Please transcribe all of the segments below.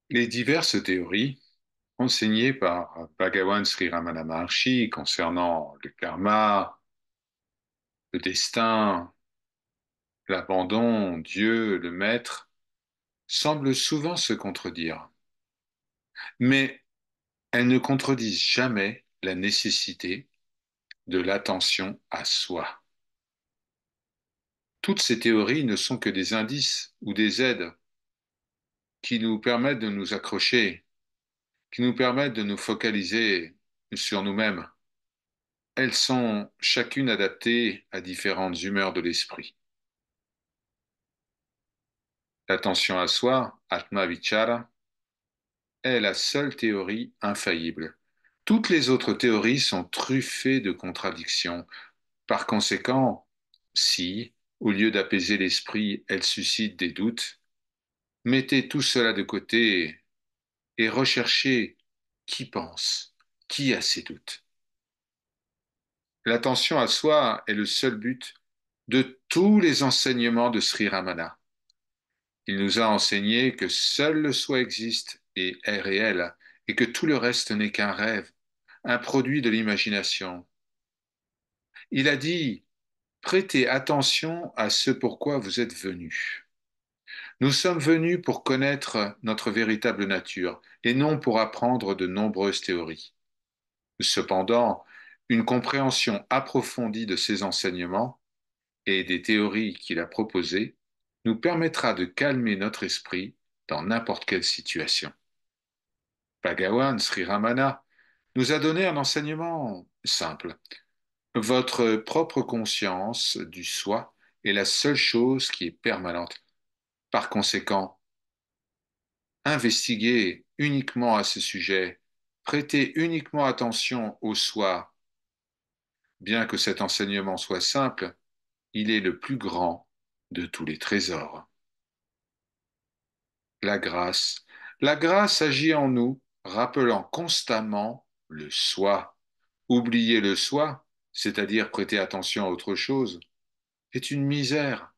Les diverses théories enseignées par Bhagavan Sri Ramana Maharshi concernant le karma, le destin, l'abandon, Dieu, le maître, semblent souvent se contredire, mais elles ne contredisent jamais la nécessité de l'attention à soi. Toutes ces théories ne sont que des indices ou des aides qui nous permettent de nous accrocher, qui nous permettent de nous focaliser sur nous-mêmes. Elles sont chacune adaptées à différentes humeurs de l'esprit. L'attention à soi, Atma Vichara, est la seule théorie infaillible. Toutes les autres théories sont truffées de contradictions. Par conséquent, si, au lieu d'apaiser l'esprit, elles suscitent des doutes, mettez tout cela de côté et recherchez qui pense, qui a ces doutes. L'attention à soi est le seul but de tous les enseignements de Sri Ramana. Il nous a enseigné que seul le soi existe et est réel, et que tout le reste n'est qu'un rêve, un produit de l'imagination. Il a dit, prêtez attention à ce pourquoi vous êtes venus. Nous sommes venus pour connaître notre véritable nature, et non pour apprendre de nombreuses théories. Cependant, une compréhension approfondie de ces enseignements et des théories qu'il a proposées nous permettra de calmer notre esprit dans n'importe quelle situation. Bhagavan Sri Ramana nous a donné un enseignement simple. Votre propre conscience du soi est la seule chose qui est permanente. Par conséquent, investiguez uniquement à ce sujet, prêtez uniquement attention au soi. Bien que cet enseignement soit simple, il est le plus grand de tous les trésors. La grâce. La grâce agit en nous, rappelant constamment le soi. Oublier le soi, c'est-à-dire prêter attention à autre chose, est une misère,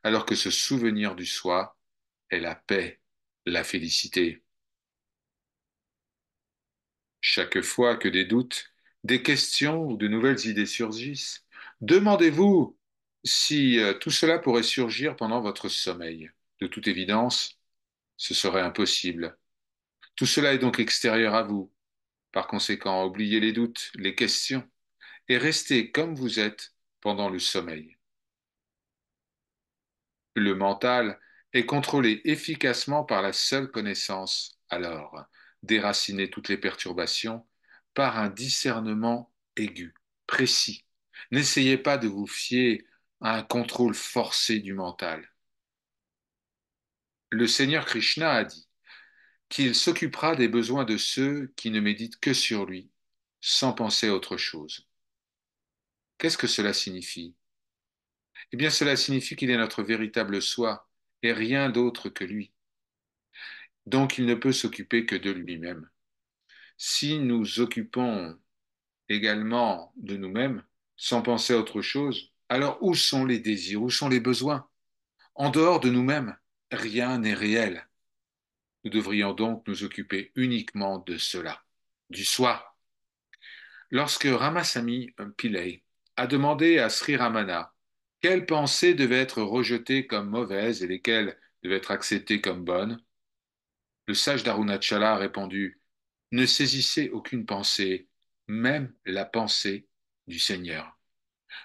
alors que se souvenir du soi est la paix, la félicité. Chaque fois que des doutes, des questions ou de nouvelles idées surgissent, demandez-vous si tout cela pourrait surgir pendant votre sommeil. De toute évidence, ce serait impossible. Tout cela est donc extérieur à vous. Par conséquent, oubliez les doutes, les questions, et restez comme vous êtes pendant le sommeil. Le mental est contrôlé efficacement par la seule connaissance. Alors, déracinez toutes les perturbations par un discernement aigu, précis. N'essayez pas de vous fier à un contrôle forcé du mental. Le Seigneur Krishna a dit qu'il s'occupera des besoins de ceux qui ne méditent que sur lui, sans penser à autre chose. Qu'est-ce que cela signifie? Eh bien, cela signifie qu'il est notre véritable soi et rien d'autre que lui. Donc, il ne peut s'occuper que de lui-même. Si nous occupons également de nous-mêmes, sans penser à autre chose, alors où sont les désirs, où sont les besoins? En dehors de nous-mêmes, rien n'est réel. Nous devrions donc nous occuper uniquement de cela, du soi. Lorsque Ramasamy Pillai a demandé à Sri Ramana quelles pensées devaient être rejetées comme mauvaises et lesquelles devaient être acceptées comme bonnes, le sage d'Arunachala a répondu: ne saisissez aucune pensée, même la pensée du Seigneur.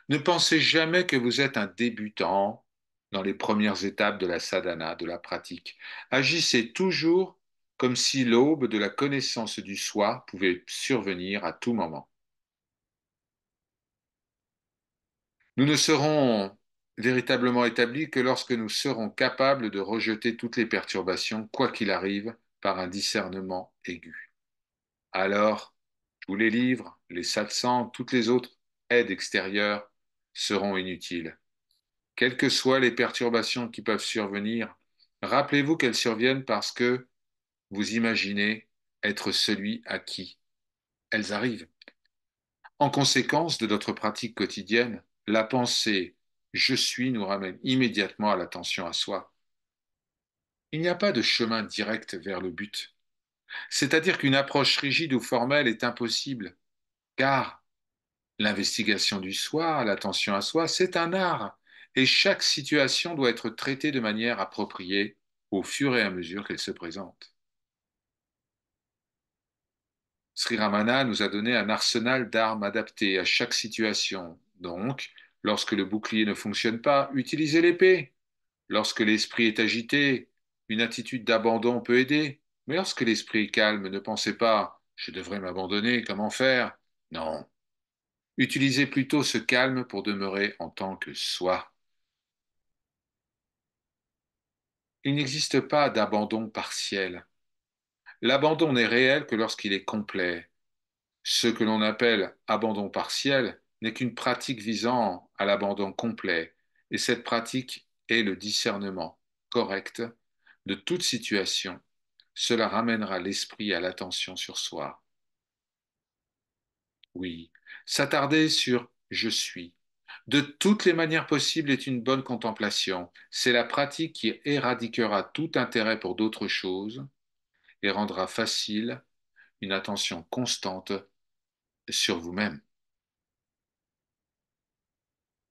Ne pensez jamais que vous êtes un débutant dans les premières étapes de la sadhana, de la pratique. Agissez toujours comme si l'aube de la connaissance du soi pouvait survenir à tout moment. Nous ne serons véritablement établis que lorsque nous serons capables de rejeter toutes les perturbations, quoi qu'il arrive, par un discernement aigu. Alors, tous les livres, les satsang, toutes les autres aides extérieures seront inutiles. Quelles que soient les perturbations qui peuvent survenir, rappelez-vous qu'elles surviennent parce que vous imaginez être celui à qui elles arrivent. En conséquence de notre pratique quotidienne, la pensée je suis nous ramène immédiatement à l'attention à soi. Il n'y a pas de chemin direct vers le but. C'est-à-dire qu'une approche rigide ou formelle est impossible, car l'investigation du soi, l'attention à soi, c'est un art, et chaque situation doit être traitée de manière appropriée au fur et à mesure qu'elle se présente. Sri Ramana nous a donné un arsenal d'armes adaptées à chaque situation. Donc, lorsque le bouclier ne fonctionne pas, utilisez l'épée. Lorsque l'esprit est agité, une attitude d'abandon peut aider. Mais lorsque l'esprit est calme, ne pensez pas, je devrais m'abandonner, comment faire? Non. Utilisez plutôt ce calme pour demeurer en tant que soi. Il n'existe pas d'abandon partiel. L'abandon n'est réel que lorsqu'il est complet. Ce que l'on appelle abandon partiel n'est qu'une pratique visant à l'abandon complet, et cette pratique est le discernement correct de toute situation. Cela ramènera l'esprit à l'attention sur soi. Oui, s'attarder sur je suis. De toutes les manières possibles est une bonne contemplation. C'est la pratique qui éradiquera tout intérêt pour d'autres choses et rendra facile une attention constante sur vous-même.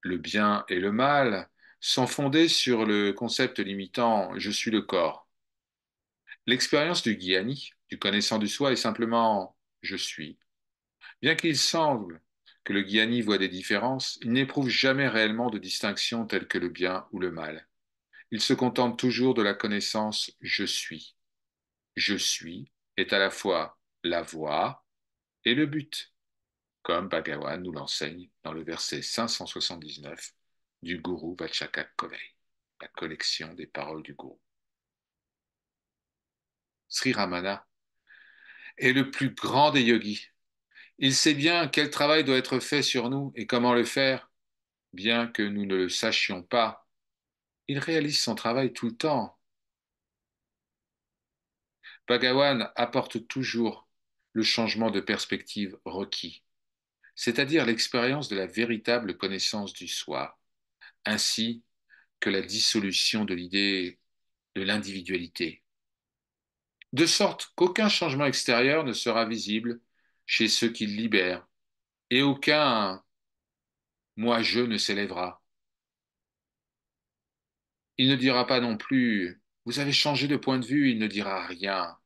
Le bien et le mal sont fondés sur le concept limitant je suis le corps. L'expérience du Gyani, du connaissant du soi, est simplement je suis. Bien qu'il semble que le Gyani voit des différences, il n'éprouve jamais réellement de distinction telle que le bien ou le mal. Il se contente toujours de la connaissance je suis. Je suis est à la fois la voie et le but, comme Bhagavan nous l'enseigne dans le verset 579 du Guru Vachaka Kovai, la collection des paroles du Guru. Sri Ramana est le plus grand des yogis. Il sait bien quel travail doit être fait sur nous et comment le faire, bien que nous ne le sachions pas. Il réalise son travail tout le temps. Bhagavan apporte toujours le changement de perspective requis, c'est-à-dire l'expérience de la véritable connaissance du soi, ainsi que la dissolution de l'idée de l'individualité, de sorte qu'aucun changement extérieur ne sera visible chez ceux qui le libèrent, et aucun moi-je ne s'élèvera. Il ne dira pas non plus vous avez changé de point de vue, il ne dira rien.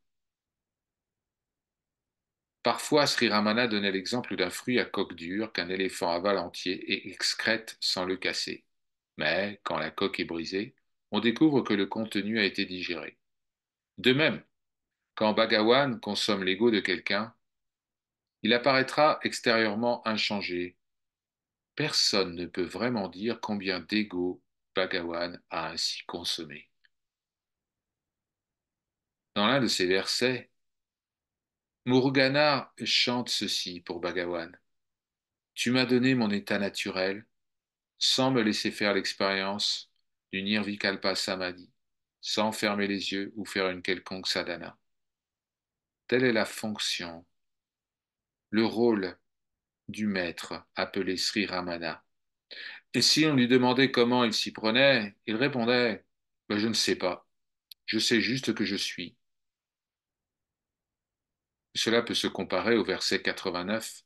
Parfois, Sri Ramana donnait l'exemple d'un fruit à coque dure qu'un éléphant avale entier et excrète sans le casser. Mais, quand la coque est brisée, on découvre que le contenu a été digéré. De même, quand Bhagawan consomme l'ego de quelqu'un, il apparaîtra extérieurement inchangé. Personne ne peut vraiment dire combien d'ego Bhagawan a ainsi consommé. Dans l'un de ses versets, Muruganar chante ceci pour Bhagawan. Tu m'as donné mon état naturel, sans me laisser faire l'expérience du Nirvikalpa Samadhi, sans fermer les yeux ou faire une quelconque sadhana. Telle est la fonction, le rôle du maître appelé Sri Ramana. Et si on lui demandait comment il s'y prenait, il répondait ben, je ne sais pas, je sais juste que je suis. Cela peut se comparer au verset 89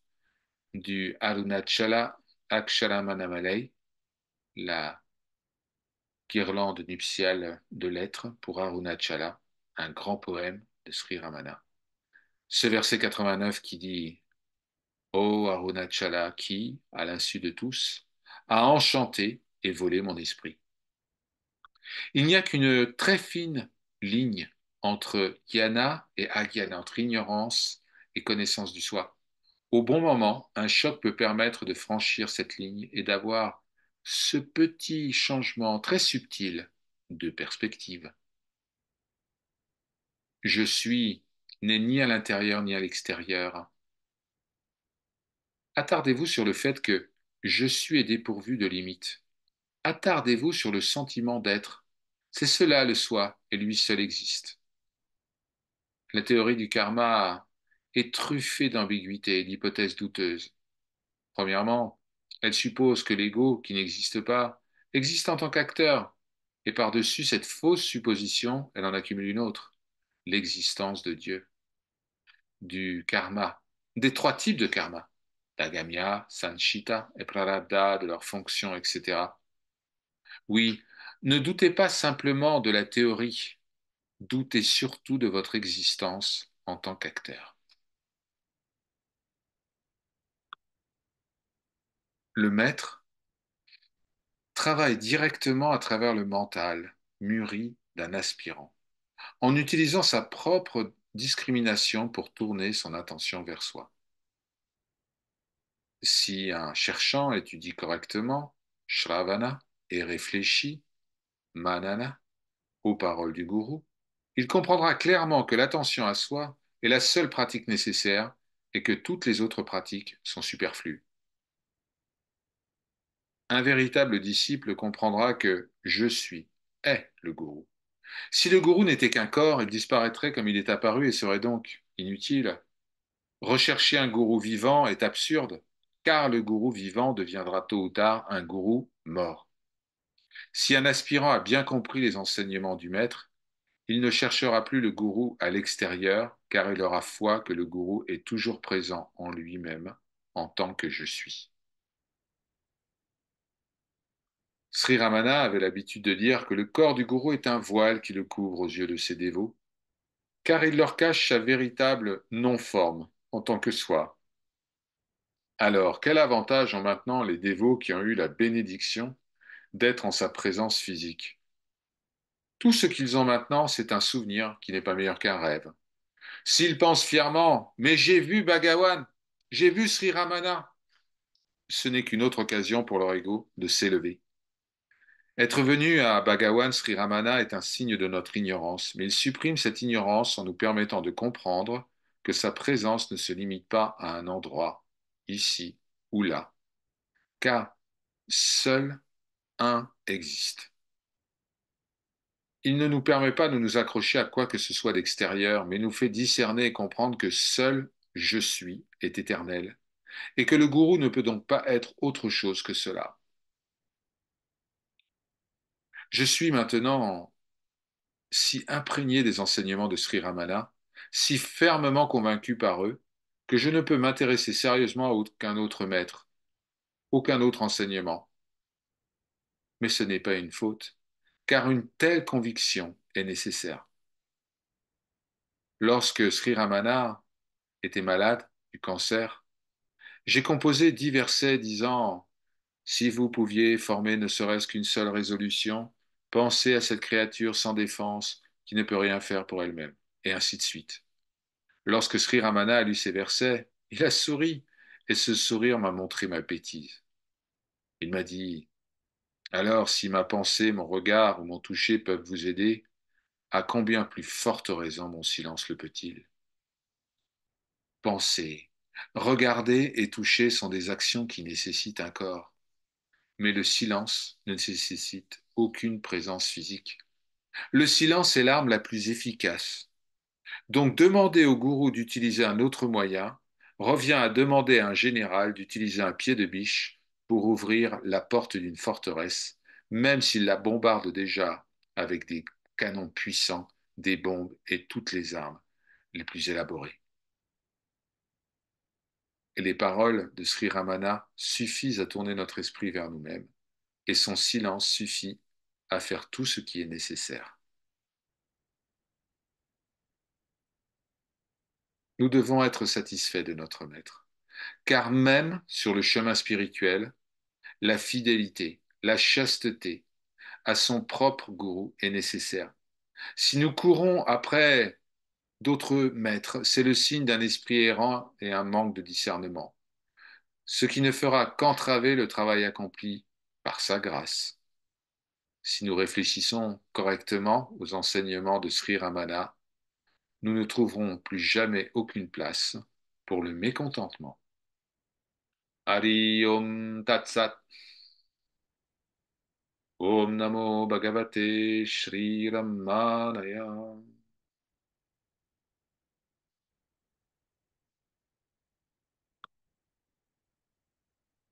du Arunachala Aksharamanamalai, la guirlande nuptiale de lettres pour Arunachala, un grand poème de Sri Ramana. Ce verset 89 qui dit Ô Arunachala qui, à l'insu de tous, a enchanté et volé mon esprit. Il n'y a qu'une très fine ligne entre jnana et agyana, entre ignorance et connaissance du soi. Au bon moment, un choc peut permettre de franchir cette ligne et d'avoir ce petit changement très subtil de perspective. Je suis n'est ni à l'intérieur ni à l'extérieur. Attardez-vous sur le fait que je suis est dépourvu de limites. Attardez-vous sur le sentiment d'être. C'est cela le soi, et lui seul existe. La théorie du karma est truffée d'ambiguïtés et d'hypothèses douteuses. Premièrement, elle suppose que l'ego, qui n'existe pas, existe en tant qu'acteur. Et par-dessus cette fausse supposition, elle en accumule une autre, l'existence de Dieu, du karma, des trois types de karma, Dagamya, Sanchita et Prarabdha, de leurs fonctions, etc. Oui, ne doutez pas simplement de la théorie, doutez surtout de votre existence en tant qu'acteur. Le maître travaille directement à travers le mental, mûri d'un aspirant, en utilisant sa propre discrimination pour tourner son attention vers soi. Si un cherchant étudie correctement, Shravana, et réfléchit, Manana, aux paroles du gourou, il comprendra clairement que l'attention à soi est la seule pratique nécessaire et que toutes les autres pratiques sont superflues. Un véritable disciple comprendra que je suis est le gourou. Si le gourou n'était qu'un corps, il disparaîtrait comme il est apparu et serait donc inutile. Rechercher un gourou vivant est absurde, car le gourou vivant deviendra tôt ou tard un gourou mort. Si un aspirant a bien compris les enseignements du maître, il ne cherchera plus le gourou à l'extérieur, car il aura foi que le gourou est toujours présent en lui-même en tant que je suis. Sri Ramana avait l'habitude de dire que le corps du gourou est un voile qui le couvre aux yeux de ses dévots, car il leur cache sa véritable non-forme en tant que soi. Alors, quel avantage ont maintenant les dévots qui ont eu la bénédiction d'être en sa présence physique? Tout ce qu'ils ont maintenant, c'est un souvenir qui n'est pas meilleur qu'un rêve. S'ils pensent fièrement, mais j'ai vu Bhagawan, j'ai vu Sri Ramana, ce n'est qu'une autre occasion pour leur ego de s'élever. Être venu à Bhagawan Sri Ramana est un signe de notre ignorance, mais il supprime cette ignorance en nous permettant de comprendre que sa présence ne se limite pas à un endroit, ici ou là, car seul un existe. Il ne nous permet pas de nous accrocher à quoi que ce soit d'extérieur, mais nous fait discerner et comprendre que seul je suis est éternel, et que le gourou ne peut donc pas être autre chose que cela. Je suis maintenant si imprégné des enseignements de Sri Ramana, si fermement convaincu par eux, que je ne peux m'intéresser sérieusement à aucun autre maître, aucun autre enseignement. Mais ce n'est pas une faute, car une telle conviction est nécessaire. Lorsque Sri Ramana était malade du cancer, j'ai composé 10 versets disant: si vous pouviez former ne serait-ce qu'une seule résolution, pensez à cette créature sans défense qui ne peut rien faire pour elle-même, et ainsi de suite. Lorsque Sri Ramana a lu ces versets, il a souri, et ce sourire m'a montré ma bêtise. Il m'a dit: alors, si ma pensée, mon regard ou mon toucher peuvent vous aider, à combien plus forte raison mon silence le peut-il? Penser, regarder et toucher sont des actions qui nécessitent un corps, mais le silence ne nécessite aucune présence physique. Le silence est l'arme la plus efficace. Donc demander au gourou d'utiliser un autre moyen revient à demander à un général d'utiliser un pied de biche pour ouvrir la porte d'une forteresse, même s'il la bombarde déjà avec des canons puissants, des bombes et toutes les armes les plus élaborées. Et les paroles de Sri Ramana suffisent à tourner notre esprit vers nous-mêmes, et son silence suffit à faire tout ce qui est nécessaire. Nous devons être satisfaits de notre maître, car même sur le chemin spirituel, la fidélité, la chasteté à son propre gourou est nécessaire. Si nous courons après d'autres maîtres, c'est le signe d'un esprit errant et un manque de discernement, ce qui ne fera qu'entraver le travail accompli par sa grâce. Si nous réfléchissons correctement aux enseignements de Sri Ramana, nous ne trouverons plus jamais aucune place pour le mécontentement. Hari Om Tat Sat. Om Namo Bhagavate Shri Ramanaya.